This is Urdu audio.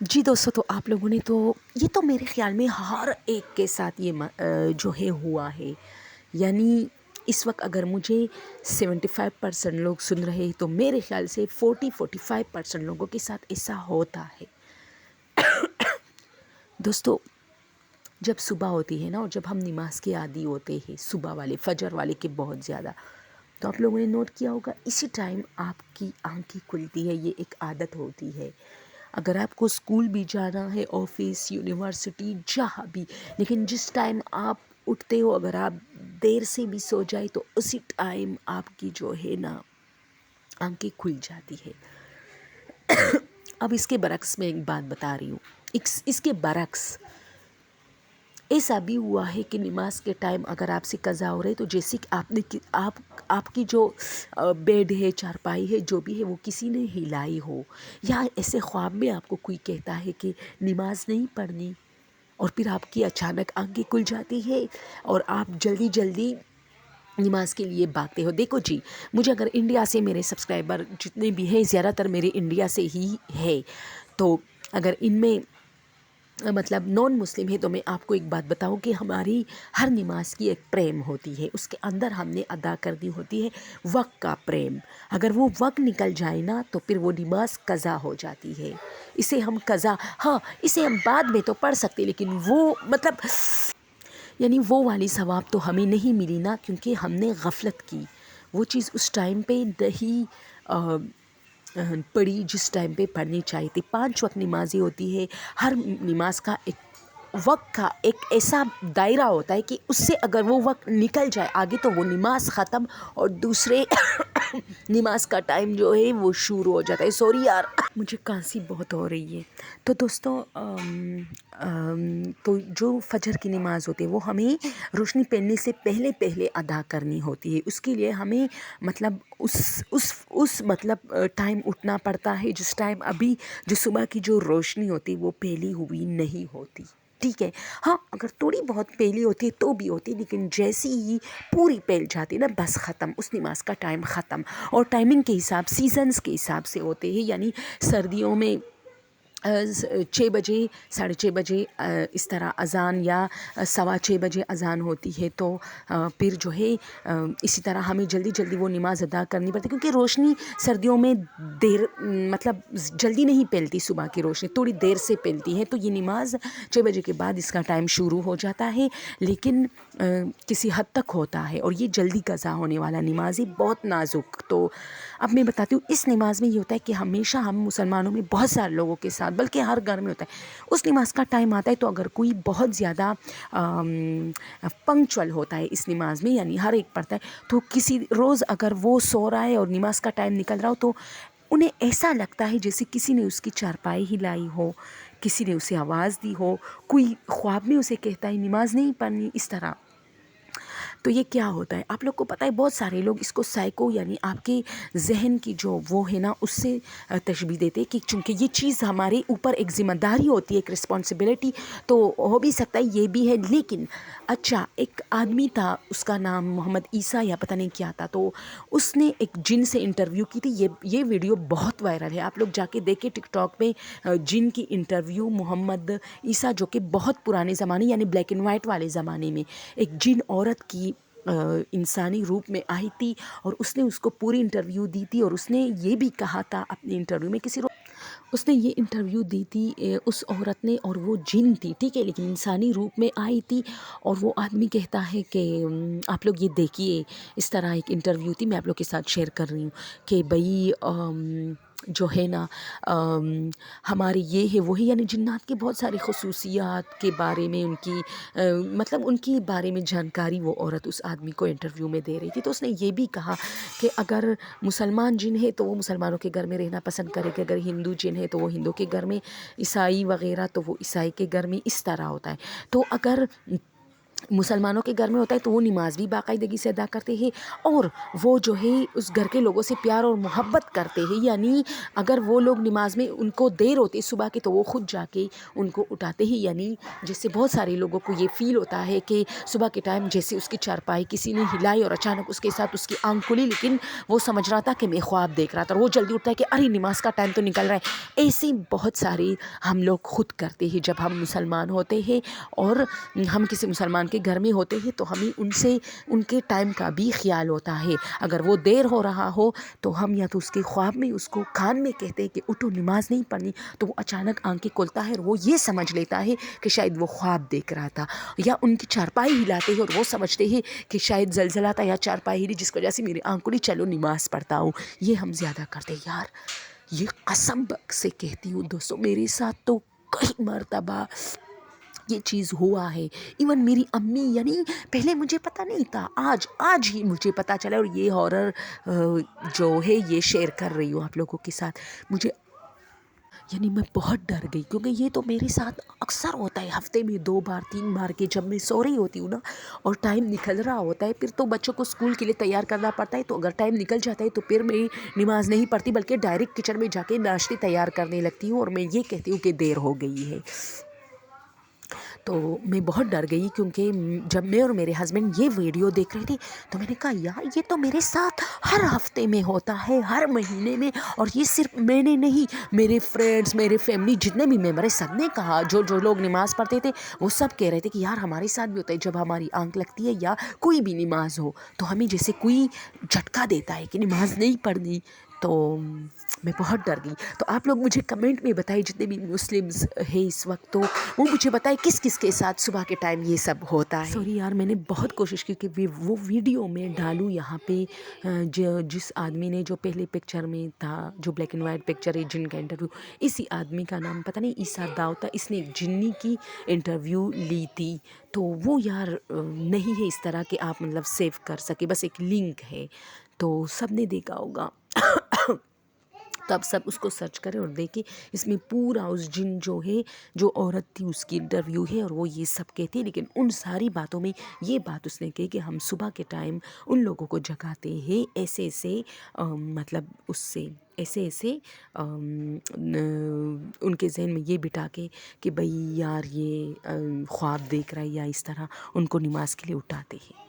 جی دوستوں، تو آپ لوگوں نے تو یہ تو میرے خیال میں ہر ایک کے ساتھ یہ جو ہے ہوا ہے. یعنی اس وقت اگر مجھے 75% لوگ سن رہے ہیں تو میرے خیال سے 40-45% لوگوں کے ساتھ ایسا ہوتا ہے. دوستو، جب صبح ہوتی ہے نا اور جب ہم نماز کے عادی ہوتے ہیں، صبح والے فجر والے کے بہت زیادہ، تو آپ لوگوں نے نوٹ کیا ہوگا اسی ٹائم آپ کی آنکھیں کھلتی ہے. یہ ایک عادت ہوتی ہے. اگر آپ کو اسکول بھی جانا ہے، آفس، یونیورسٹی، جہاں بھی، لیکن جس ٹائم آپ اٹھتے ہو، اگر آپ دیر سے بھی سو جائے تو اسی ٹائم آپ کی جو ہے نا آنکھیں کھل جاتی ہے. اب اس کے برعکس میں ایک بات بتا رہی ہوں. اس کے برعکس ایسا بھی ہوا ہے کہ نماز کے ٹائم اگر آپ سے قضا ہو رہے تو جیسے کہ آپ کی جو بیڈ ہے، چارپائی ہے، جو بھی ہے وہ کسی نے ہلائی ہو، یا ایسے خواب میں آپ کو کوئی کہتا ہے کہ نماز نہیں پڑھنی، اور پھر آپ کی اچانک آنکھیں کھل جاتی ہے اور آپ جلدی جلدی نماز کے لیے بھاگتے ہو. دیکھو جی، مجھے اگر انڈیا سے میرے سبسکرائبر جتنے بھی ہیں، زیادہ تر میرے انڈیا سے ہی ہے، تو اگر ان میں مطلب نان مسلم ہے تو میں آپ کو ایک بات بتاؤں کہ ہماری ہر نماز کی ایک پریم ہوتی ہے. اس کے اندر ہم نے ادا کرنی ہوتی ہے وقت کا پریم. اگر وہ وقت نکل جائے نا تو پھر وہ نماز قضا ہو جاتی ہے. اسے ہم قضا، ہاں اسے ہم بعد میں تو پڑھ سکتے، لیکن وہ مطلب یعنی وہ والی ثواب تو ہمیں نہیں ملی نا، کیونکہ ہم نے غفلت کی. وہ چیز اس ٹائم پہ نہیں پڑھی جس ٹائم پہ پڑھنی چاہیے تھی. 5 وقت نمازیں ہوتی ہے. ہر نماز کا ایک وقت کا ایک ایسا دائرہ ہوتا ہے کہ اس سے اگر وہ وقت نکل جائے آگے تو وہ نماز ختم اور دوسرے نماز کا ٹائم جو ہے وہ شروع ہو جاتا ہے. سوری یار، مجھے کھانسی بہت ہو رہی ہے. تو دوستوں، تو جو فجر کی نماز ہوتی ہے وہ ہمیں روشنی پہننے سے پہلے ادا کرنی ہوتی ہے. اس کے لیے ہمیں مطلب اس مطلب ٹائم اٹھنا پڑتا ہے جس ٹائم ابھی جو صبح کی جو روشنی ہوتی وہ پھیلی ہوئی نہیں ہوتی. ٹھیک ہے، ہاں اگر تھوڑی بہت پھیلی ہوتی تو بھی ہوتی، لیکن جیسی ہی پوری پھیل جاتی نا، بس ختم، اس نماز کا ٹائم ختم. اور ٹائمنگ کے حساب، سیزنز کے حساب سے ہوتے ہیں. یعنی سردیوں میں 6 بجے، 6:30 بجے اس طرح اذان، یا 6:15 بجے اذان ہوتی ہے، تو پھر جو ہے اسی طرح ہمیں جلدی جلدی وہ نماز ادا کرنی پڑتی، کیونکہ روشنی سردیوں میں دیر مطلب جلدی نہیں پھیلتی. صبح کی روشنی تھوڑی دیر سے پھیلتی ہے، تو یہ نماز 6 بجے کے بعد اس کا ٹائم شروع ہو جاتا ہے، لیکن کسی حد تک ہوتا ہے. اور یہ جلدی قضا ہونے والا نماز ہے، بہت نازک. تو اب میں بتاتی ہوں، اس نماز میں یہ ہوتا ہے کہ ہمیشہ ہم مسلمانوں میں بہت سارے لوگوں کے ساتھ، بلکہ ہر گھر میں ہوتا ہے، اس نماز کا ٹائم آتا ہے تو اگر کوئی بہت زیادہ پنکچول ہوتا ہے اس نماز میں، یعنی ہر ایک پڑھتا ہے، تو کسی روز اگر وہ سو رہا ہے اور نماز کا ٹائم نکل رہا ہو تو انہیں ایسا لگتا ہے جیسے کسی نے اس کی چارپائی ہلائی ہو، کسی نے اسے آواز دی ہو، کوئی خواب میں اسے کہتا ہے نماز نہیں پڑھنی، اس طرح. تو یہ کیا ہوتا ہے آپ لوگ کو پتہ ہے؟ بہت سارے لوگ اس کو سائیکو، یعنی آپ کے ذہن کی جو وہ ہے نا اس سے تشبیہ دیتے کہ چونکہ یہ چیز ہمارے اوپر ایک ذمہ داری ہوتی ہے، ایک رسپانسبلٹی، تو ہو بھی سکتا ہے یہ بھی ہے. لیکن اچھا، ایک آدمی تھا، اس کا نام محمد عیسیٰ یا پتہ نہیں کیا تھا، تو اس نے ایک جن سے انٹرویو کی تھی. یہ ویڈیو بہت وائرل ہے، آپ لوگ جا کے دیکھیں ٹک ٹاک پہ. جن کی انٹرویو محمد عیسیٰ، جو کہ بہت پرانے زمانے، یعنی بلیک اینڈ وائٹ والے زمانے میں ایک جن عورت کی انسانی روپ میں آئی تھی، اور اس نے اس کو پوری انٹرویو دی تھی. اور اس نے یہ بھی کہا تھا اپنی انٹرویو میں، اس نے یہ انٹرویو دی تھی اس عورت نے، اور وہ جن تھی، ٹھیک ہے، لیکن انسانی روپ میں آئی تھی. اور وہ آدمی کہتا ہے کہ آپ لوگ یہ دیکھیے، اس طرح ایک انٹرویو تھی، میں آپ لوگ کے ساتھ شیئر کر رہی ہوں کہ بھئی جو ہے نا ہماری یہ ہے وہی، یعنی جنات کے بہت ساری خصوصیات کے بارے میں، ان کی مطلب ان کی بارے میں جانکاری وہ عورت اس آدمی کو انٹرویو میں دے رہی تھی. تو اس نے یہ بھی کہا کہ اگر مسلمان جن ہے تو وہ مسلمانوں کے گھر میں رہنا پسند کرے گا، اگر ہندو جن ہے تو وہ ہندو کے گھر میں، عیسائی وغیرہ تو وہ عیسائی کے گھر میں، اس طرح ہوتا ہے. تو اگر مسلمانوں کے گھر میں ہوتا ہے تو وہ نماز بھی باقاعدگی سے ادا کرتے ہیں اور وہ جو ہے اس گھر کے لوگوں سے پیار اور محبت کرتے ہیں، یعنی اگر وہ لوگ نماز میں ان کو دیر ہوتی ہے صبح کی تو وہ خود جا کے ان کو اٹھاتے ہیں، یعنی جیسے بہت سارے لوگوں کو یہ فیل ہوتا ہے کہ صبح کے ٹائم جیسے اس کی چارپائی کسی نے ہلائی اور اچانک اس کے ساتھ اس کی آنکھ کھلی، لیکن وہ سمجھ رہا تھا کہ میں خواب دیکھ رہا تھا، اور وہ جلدی اٹھتا ہے کہ ارے نماز کا ٹائم تو نکل رہا ہے۔ ایسے بہت سارے ہم لوگ خود کرتے ہیں جب ہم مسلمان ہوتے ہیں اور ہم کسی مسلمان کے گھر میں ہوتے ہیں تو ہمیں ان سے ان کے ٹائم کا بھی خیال ہوتا ہے۔ اگر وہ دیر ہو رہا ہو تو ہم یا تو اس کے خواب میں اس کو کان میں کہتے ہیں کہ اٹھو نماز نہیں پڑھنی، تو وہ اچانک آنکھیں کھولتا ہے اور وہ یہ سمجھ لیتا ہے کہ شاید وہ خواب دیکھ رہا تھا، یا ان کی چارپائی ہلاتے ہیں اور وہ سمجھتے ہیں کہ شاید زلزلہ تھا یا چارپائی ہلی جس کی وجہ سے میری آنکھ کھلی، چلو نماز پڑھتا ہوں۔ یہ ہم زیادہ کرتے ہیں یار، یہ قسم سے کہتی ہوں دوستوں، میرے ساتھ تو کئی مرتبہ یہ چیز ہوا ہے۔ ایون میری امی، یعنی پہلے مجھے پتہ نہیں تھا، آج ہی مجھے پتہ چلا، اور یہ ہارر جو ہے یہ شیئر کر رہی ہوں آپ لوگوں کے ساتھ۔ مجھے یعنی میں بہت ڈر گئی کیونکہ یہ تو میرے ساتھ اکثر ہوتا ہے، ہفتے میں 2 بار 3 بار کے جب میں سو رہی ہوتی ہوں نا اور ٹائم نکل رہا ہوتا ہے، پھر تو بچوں کو اسکول کے لیے تیار کرنا پڑتا ہے، تو اگر ٹائم نکل جاتا ہے تو پھر میں نماز نہیں پڑھتی بلکہ ڈائریکٹ کچن میں جا کے ناشتے تیار کرنے لگتی ہوں، اور میں یہ کہتی ہوں کہ دیر ہو گئی ہے۔ تو میں بہت ڈر گئی کیونکہ جب میں اور میرے ہسبینڈ یہ ویڈیو دیکھ رہے تھے تو میں نے کہا یار یہ تو میرے ساتھ ہر ہفتے میں ہوتا ہے، ہر مہینے میں، اور یہ صرف میں نے نہیں، میرے فرینڈس، میرے فیملی جتنے بھی ممبر ہیں سب نے کہا، جو لوگ نماز پڑھتے تھے وہ سب کہہ رہے تھے کہ یار ہمارے ساتھ بھی ہوتا ہے، جب ہماری آنکھ لگتی ہے یا کوئی بھی نماز ہو تو ہمیں جیسے کوئی جھٹکا دیتا ہے کہ نماز نہیں پڑھنی، تو میں بہت ڈر گئی۔ تو آپ لوگ مجھے کمنٹ میں بتائیں جتنے بھی مسلمز ہیں اس وقت، تو وہ مجھے بتائیں کس کس کے ساتھ صبح کے ٹائم یہ سب ہوتا ہے۔ سوری یار، میں نے بہت کوشش کی کہ وہ ویڈیو میں ڈالوں یہاں پہ، جس آدمی نے جو پہلے پکچر میں تھا، جو بلیک اینڈ وائٹ پکچر ہے جن کا انٹرویو، اسی آدمی کا نام پتہ نہیں عیسیٰ داؤ تھا، اس نے ایک جنی کی انٹرویو لی تھی، تو وہ یار نہیں ہے اس طرح کہ آپ مطلب سیو کر سکے، بس ایک لنک ہے، تو سب نے دیکھا ہوگا۔ تو اب سب اس کو سرچ کریں اور دیکھیں، اس میں پورا اس جن جو ہے، جو عورت تھی اس کی انٹرویو ہے، اور وہ یہ سب کہتی ہے، لیکن ان ساری باتوں میں یہ بات اس نے کہی کہ ہم صبح کے ٹائم ان لوگوں کو جگاتے ہیں ایسے ایسے، مطلب اس سے ایسے ایسے ان کے ذہن میں یہ بٹھا کے کہ بھئی یار یہ خواب دیکھ رہا ہے یا اس طرح، ان کو نماز کے لیے اٹھاتے ہیں۔